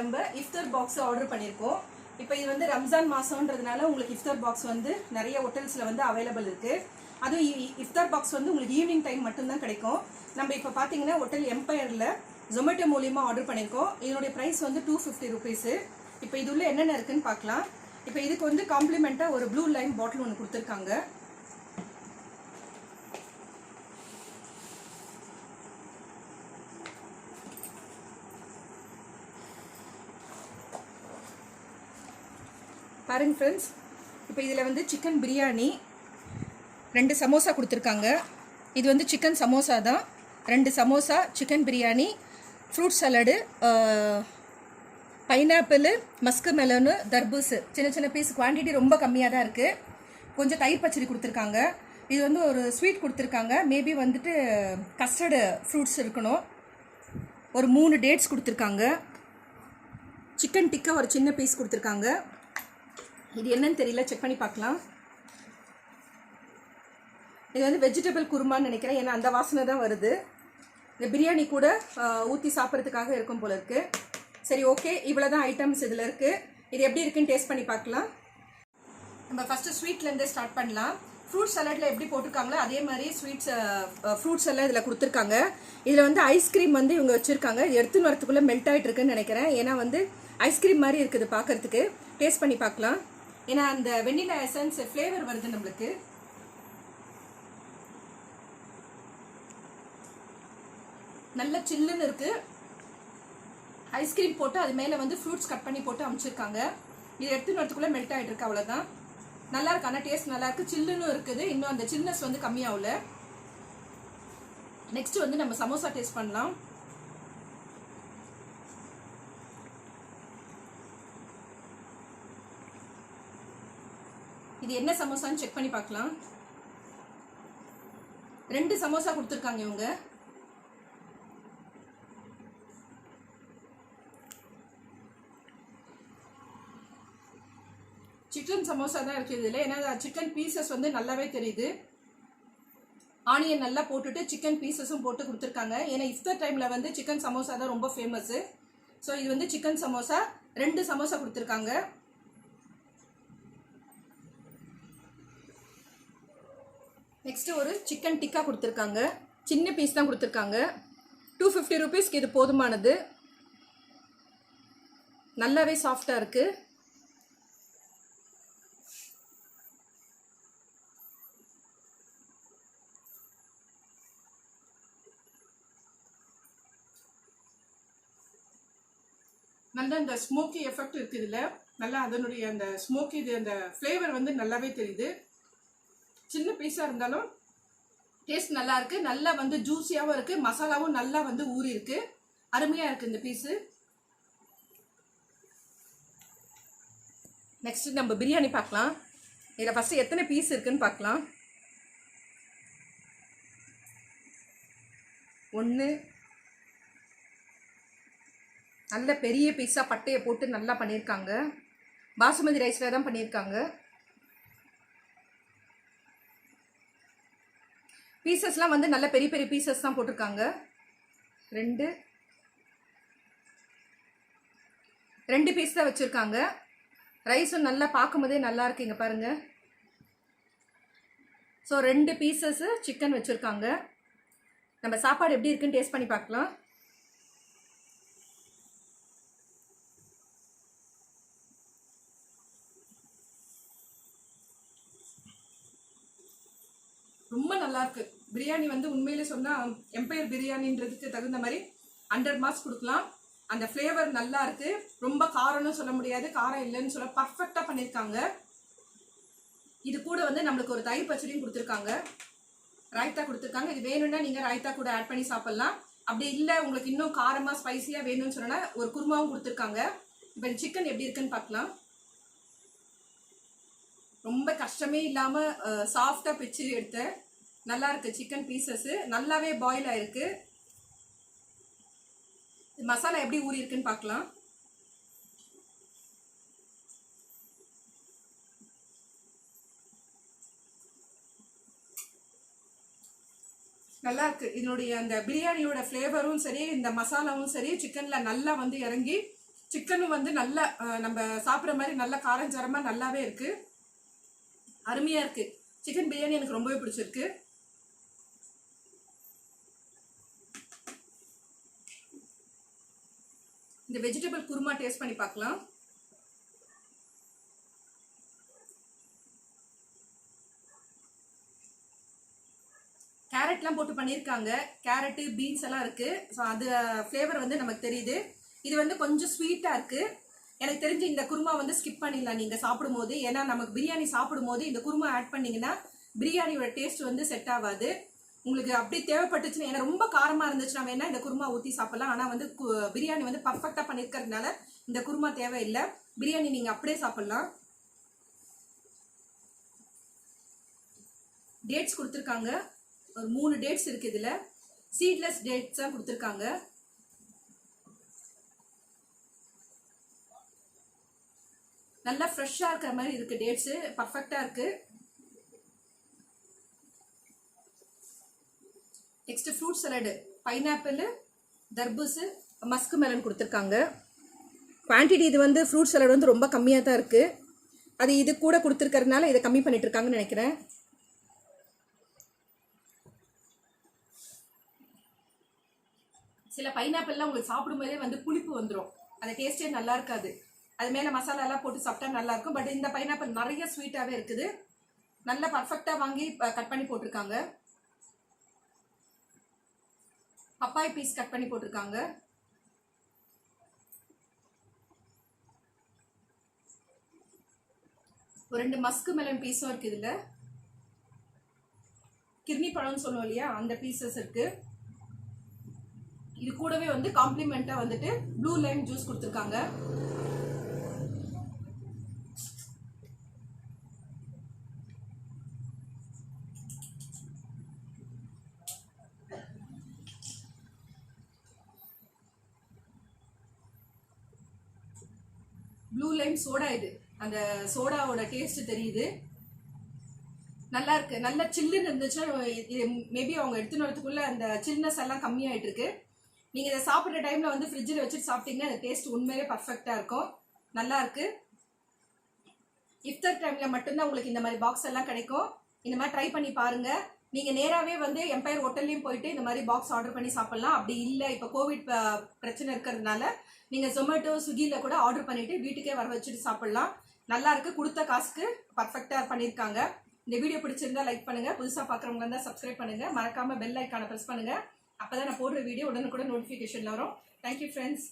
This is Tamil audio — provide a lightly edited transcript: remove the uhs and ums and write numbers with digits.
நம்ம இஃப்தார் பாக்ஸ் ஆர்டர் பண்ணியிருக்கோம். இப்போ இது வந்து ரம்ஜான் மாதம்ன்றதுனால உங்களுக்கு இஃப்தார் பாக்ஸ் வந்து நிறைய ஹோட்டல்ஸில் வந்து அவைலபிள் இருக்குது. அதுவும் இஃப்தார் பாக்ஸ் வந்து உங்களுக்கு ஈவினிங் டைம் மட்டும்தான் கிடைக்கும். நம்ம இப்போ பார்த்தீங்கன்னா ஹோட்டல் எம்பையரில் ஜொமேட்டோ மூலியமாக ஆர்டர் பண்ணியிருக்கோம். இதனுடைய ப்ரைஸ் வந்து 250 ருபீஸு. இப்போ இது உள்ள என்னென்ன இருக்குன்னு பார்க்கலாம். இப்போ இதுக்கு வந்து காம்ப்ளிமெண்ட்டாக ஒரு ப்ளூ லைம் பாட்டில் ஒன்று கொடுத்துருக்காங்க. பாருங்க ஃப்ரெண்ட்ஸ், இப்போ இதில் வந்து சிக்கன் பிரியாணி 2 சமோசா கொடுத்துருக்காங்க. இது வந்து சிக்கன் சமோசா தான். 2 samosa, chicken biryani, fruit salad, pineapple, musk melon, தர்பூஸ் சின்ன சின்ன பீஸ். குவான்டிட்டி ரொம்ப கம்மியாக தான் இருக்குது. கொஞ்சம் தயிர் பச்சடி கொடுத்துருக்காங்க. இது வந்து ஒரு ஸ்வீட் கொடுத்துருக்காங்க. மேபி வந்துட்டு கஸ்டர்டு ஃப்ரூட்ஸ் இருக்கணும். ஒரு 3 டேட்ஸ் கொடுத்துருக்காங்க. சிக்கன் டிக்கா ஒரு சின்ன பீஸ் கொடுத்துருக்காங்க. இது என்னன்னு தெரியல, செக் பண்ணி பார்க்கலாம். இது வந்து வெஜிடபிள் குருமான்னு நினைக்கிறேன், ஏன்னா அந்த வாசனை தான் வருது. இந்த பிரியாணி கூட ஊற்றி சாப்பிட்றதுக்காக இருக்கும் போல இருக்கு. சரி, ஓகே, இவ்வளோ தான் ஐட்டம்ஸ் இதில் இருக்குது. இது எப்படி இருக்குன்னு டேஸ்ட் பண்ணி பார்க்கலாம். நம்ம ஃபஸ்ட்டு ஸ்வீட்லேருந்தே ஸ்டார்ட் பண்ணலாம். ஃப்ரூட் சலாடில் எப்படி போட்டிருக்காங்களோ அதே மாதிரி ஃப்ரூட்ஸ் எல்லாம் இதில் கொடுத்துருக்காங்க. இதில் வந்து ஐஸ்கிரீம் வந்து இவங்க வச்சுருக்காங்க. இது எடுத்துன்னு வரத்துக்குள்ளே மெல்ட் ஆகிட்டு இருக்குன்னு நினைக்கிறேன், ஏன்னா வந்து ஐஸ்கிரீம் மாதிரி இருக்குது பார்க்குறதுக்கு. டேஸ்ட் பண்ணி பார்க்கலாம். ஏன்னா அந்த வெண்ணிலா எசன்ஸ் ஃப்ளேவர் வருது நம்மளுக்கு. நல்ல சில்லுன்னு இருக்கு. ஐஸ்கிரீம் போட்டு அது மேலே வந்து ஃப்ரூட்ஸ் கட் பண்ணி போட்டு அமைச்சிருக்காங்க. இது எடுத்துன்னு வரதுக்குள்ள மெல்ட் ஆகிட்டு இருக்கு, அவ்வளோதான். நல்லா இருக்கு, ஆனால் டேஸ்ட் நல்லா இருக்கு. சில்லுன்னு இருக்குது. இன்னும் அந்த சில்னஸ் வந்து கம்மியாகல. நெக்ஸ்ட் வந்து நம்ம சமோசா டேஸ்ட் பண்ணலாம். இது என்ன சமோசான்னு செக் பண்ணி பார்க்கலாம். 2 சமோசா கொடுத்துருக்காங்க இவங்க. சிக்கன் சமோசா தான் இருக்குது இதில். ஏன்னா சிக்கன் பீசஸ் வந்து நல்லாவே தெரியுது. ஆனியன் நல்லா போட்டுட்டு சிக்கன் பீசஸும் போட்டு கொடுத்துருக்காங்க. ஏன்னா இஃப்தார் டைமில் வந்து சிக்கன் சமோசா தான் ரொம்ப ஃபேமஸ்ஸு. ஸோ இது வந்து சிக்கன் சமோசா 2 சமோசா கொடுத்துருக்காங்க. நெக்ஸ்ட் ஒரு சிக்கன் டிக்கா கொடுத்துருக்காங்க. சின்ன பீஸ் தான் கொடுத்துருக்காங்க. 250 ருபீஸ்க்கு இது போதுமானது. நல்லாவே சாஃப்டாக இருக்குது. நல்லா இந்த ஸ்மோக்கி எஃபெக்ட் இருக்குது இதில். நல்லா அதனுடைய அந்த ஸ்மோக்கி அந்த ஃப்ளேவர் வந்து நல்லாவே தெரியுது. சின்ன பீஸாக இருந்தாலும் டேஸ்ட் நல்லா இருக்கு. நல்லா வந்து ஜூஸியாகவும் இருக்கு. மசாலாவும் நல்லா வந்து ஊறி இருக்கு. அருமையாக இருக்கு இந்த பீஸு. நெக்ஸ்ட் நம்ம பிரியாணி பார்க்கலாம். இதில் ஃபர்ஸ்ட் எத்தனை பீஸ் இருக்குன்னு பார்க்கலாம். 1 நல்ல பெரிய பீஸாக பட்டையை போட்டு நல்லா பண்ணியிருக்காங்க. பாசுமதி ரைஸில் தான் பண்ணியிருக்காங்க. பீசஸ்லாம் வந்து நல்ல பெரிய பெரிய பீசஸ் தான் போட்டிருக்காங்க. 2 பீஸ் தான் வச்சுருக்காங்க. ரைஸும் நல்லா பார்க்கும்போதே நல்லா இருக்குங்க பாருங்க. ஸோ 2 பீசஸ் சிக்கன் வச்சுருக்காங்க. நம்ம சாப்பாடு எப்படி இருக்குன்னு டேஸ்ட் பண்ணி பார்க்கலாம். ரொம்ப நல்லா இருக்கு. பிரியாணி வந்து உண்மையிலே சொன்னால் எம்பையர் பிரியாணின்றதுக்கு தகுந்த மாதிரி 100 மார்க்ஸ் கொடுக்கலாம். அந்த ஃப்ளேவர் நல்லா இருக்கு. ரொம்ப காரம்னு சொல்ல முடியாது, காரம் இல்லைன்னு சொல்ல, பர்ஃபெக்டாக பண்ணியிருக்காங்க. இது கூட வந்து நம்மளுக்கு ஒரு தயிர் பச்சடியும் கொடுத்துருக்காங்க. ராய்த்தா கொடுத்துருக்காங்க. இது வேணும்னா நீங்கள் ராய்த்தா கூட ஆட் பண்ணி சாப்பிட்லாம். அப்படி இல்லை உங்களுக்கு இன்னும் காரமாக ஸ்பைசியாக வேணும்னு சொன்னா ஒரு குருமாவும் கொடுத்துருக்காங்க. இப்போ இந்த சிக்கன் எப்படி இருக்குன்னு பார்க்கலாம். ரொம்ப கஷ்டமே இல்லாமல் சாஃப்டாக பிச்சு எடுத்தேன். நல்லா இருக்கு. சிக்கன் பீசஸ் நல்லாவே பாயில் ஆயிருக்கு. மசாலா எப்படி ஊறி இருக்குன்னு பார்க்கலாம். நல்லா இருக்கு. இதனுடைய அந்த பிரியாணியோட ஃப்ளேவரும் சரி, இந்த மசாலாவும் சரி, சிக்கன்ல நல்லா வந்து இறங்கி சிக்கனும் வந்து நல்ல நம்ம சாப்பிட்ற மாதிரி நல்ல காரஞ்சாரமா நல்லாவே இருக்கு, அருமையா இருக்கு. சிக்கன் பிரியாணி எனக்கு ரொம்பவே பிடிச்சிருக்கு. இந்த வெஜிடபிள் குருமா டேஸ்ட் பண்ணி பார்க்கலாம். கேரட்லாம் போட்டு பண்ணியிருக்காங்க, கேரட்டு பீன்ஸ் எல்லாம் இருக்கு. ஸோ அது ஃப்ளேவர் வந்து நமக்கு தெரியுது. இது வந்து கொஞ்சம் ஸ்வீட்டாக இருக்கு. எனக்கு தெரிஞ்சு இந்த குருமா வந்து ஸ்கிப் பண்ணிடலாம் நீங்கள் சாப்பிடும்போது. ஏன்னா நமக்கு பிரியாணி சாப்பிடும்போது இந்த குருமா ஆட் பண்ணிங்கன்னா பிரியாணியோட டேஸ்ட் வந்து செட் ஆகாது. உங்களுக்கு அப்படி தேவைப்பட்டுச்சுன்னா, ஏன்னா ரொம்ப காரமாக இருந்துச்சுன்னா வேணா இந்த குருமா ஊற்றி சாப்பிடலாம். ஆனால் வந்து பிரியாணி வந்து பர்ஃபெக்டாக பண்ணியிருக்கிறதுனால இந்த குருமா தேவையில்லை. பிரியாணி நீங்கள் அப்படியே சாப்பிடலாம். டேட்ஸ் கொடுத்துருக்காங்க, ஒரு 3 டேட்ஸ் இருக்கு. இதுல சீட்லெஸ் டேட்ஸ் தான் கொடுத்துருக்காங்க. நல்லா ஃப்ரெஷ்ஷா இருக்கிற மாதிரி இருக்கு, டேட்ஸ் பர்ஃபெக்டா இருக்கு. நெக்ஸ்ட் ஃப்ரூட் சலாடு, பைனாப்பிள், தர்பூஸ், மஸ்க் மெலன் கொடுத்துருக்காங்க. குவான்டிட்டி இது வந்து ஃப்ரூட் சலாடு வந்து ரொம்ப கம்மியாக தான் இருக்கு. அது இது கூட கொடுத்துருக்கறதுனால இதை கம்மி பண்ணிட்டு இருக்காங்கன்னு நினைக்கிறேன். சில பைனாப்பிள்லாம் உங்களுக்கு சாப்பிடும்போதே வந்து புளிப்பு வந்துடும், அந்த டேஸ்டே நல்லா இருக்காது. அது மேலே மசாலாலாம் போட்டு சாப்பிட்டா நல்லா இருக்கும். பட் இந்த பைனாப்பிள் நிறைய ஸ்வீட்டாகவே இருக்குது, நல்லா பர்ஃபெக்டாக வாங்கி கட் பண்ணி போட்டிருக்காங்க. பப்பாய் பீஸ் கட் பண்ணி போட்டிருக்காங்க. ஒரு 2 மஸ்க் மெலன் பீஸும் இருக்கு. இதுல கிர்னி பழம்னு சொல்லுவோம் இல்லையா, அந்த பீசஸ் இருக்கு. இது கூடவே வந்து காம்ப்ளிமெண்டா வந்துட்டு ப்ளூ லைம் ஜூஸ் கொடுத்துருக்காங்க. ப்ளூ லைம் சோடா, இது அந்த சோடாவோட டேஸ்ட் தெரியுது, நல்லா இருக்கு. நல்லா சில்லுன்னு இருந்துச்சுன்னா மேபி அவங்க எடுத்துன்னு வரதுக்குள்ள அந்த சில்னஸ் எல்லாம் கம்மியாயிட்டு இருக்கு. நீங்க இதை சாப்பிட்ற டைம்ல வந்து ஃப்ரிட்ஜில் வச்சுட்டு சாப்பிட்டீங்கன்னா அந்த டேஸ்ட் உண்மையிலே பர்ஃபெக்டா இருக்கும், நல்லா இருக்கு. இஃப்தார் டைம்ல மட்டும்தான் உங்களுக்கு இந்த மாதிரி பாக்ஸ் எல்லாம் கிடைக்கும். இந்த மாதிரி ட்ரை பண்ணி பாருங்க. நீங்க நேராவே வந்து எம்பயர் ஹோட்டல்லையும் போயிட்டு இந்த மாதிரி பாக்ஸ் ஆர்டர் பண்ணி சாப்பிடலாம். அப்படி இல்லை, இப்போ கோவிட் பிரச்சனை இருக்கிறதுனால நீங்க ஜொமேட்டோ ஸ்விக்கில கூட ஆர்டர் பண்ணிட்டு வீட்டுக்கே வர வச்சுட்டு சாப்பிடலாம். நல்லா இருக்கு, கொடுத்த காசுக்கு பர்ஃபெக்டா பண்ணியிருக்காங்க. இந்த வீடியோ பிடிச்சிருந்தா லைக் பண்ணுங்க, புதுசா பாக்குறவங்க இருந்தா சப்ஸ்கிரைப் பண்ணுங்க, மறக்காம பெல் ஐக்கானை பிரஸ் பண்ணுங்க. அப்பதான் நான் போடுற வீடியோ உடனுக்குடன் நோட்டிபிகேஷன் வரும். Thank you friends.